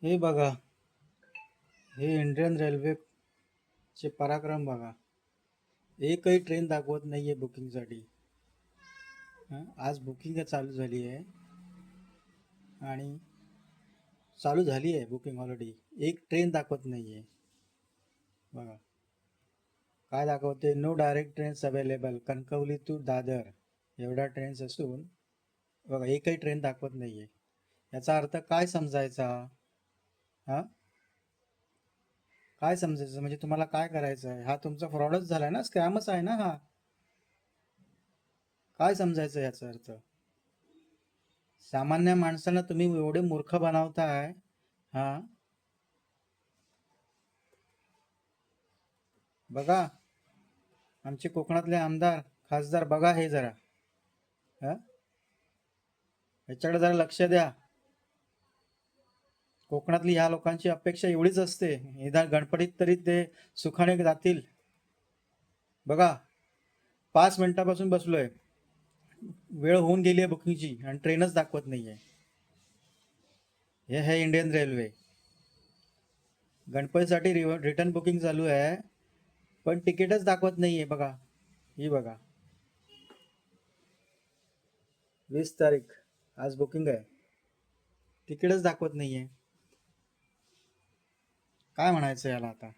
हे बघा, हे इंडियन रेल्वेचे पराक्रम बघा. एकही ट्रेन दाखवत नाहीये बुकिंगसाठी. आज बुकिंग चालू झाली आहे आणि चालू झाली आहे बुकिंग ऑलरेडी. एक ट्रेन दाखवत नाहीये बघा. काय दाखवते? No direct trains available Kankavli to Dadar. एवढ्या ट्रेन्स असून बघा एकही ट्रेन दाखवत नाहीये. याचा अर्थ काय समजायचा? हा, काय समजायचं म्हणजे तुम्हाला काय करायचं आहे? हा तुमचा फ्रॉडच झालाय ना, स्कॅमच आहे ना हा. काय समजायचं याचा अर्थ? सामान्य माणसाला तुम्ही एवढे मूर्ख बनवताय. हा, बघा, आमचे कोकणातले आमदार खासदार बघा हे जरा. हा, याच्याकडे जरा लक्ष द्या. कोकणातली ह्या लोकांची अपेक्षा एवढीच असते, निदान गणपतीत तरी ते सुखाने जातील. बघा, 5 मिनिटापासून बसलोय, वेळ होऊन गेली आहे बुकिंगची आणि ट्रेनच दाखवत नाहीये. हे आहे इंडियन रेल्वे. गणपतीसाठी रिटर्न बुकिंग चालू आहे, पण तिकीटच दाखवत नाहीये. बघा, ही बघा, 20 तारीख आज बुकिंग आहे, तिकीटच दाखवत नाहीये. काय म्हणायचं याला आता?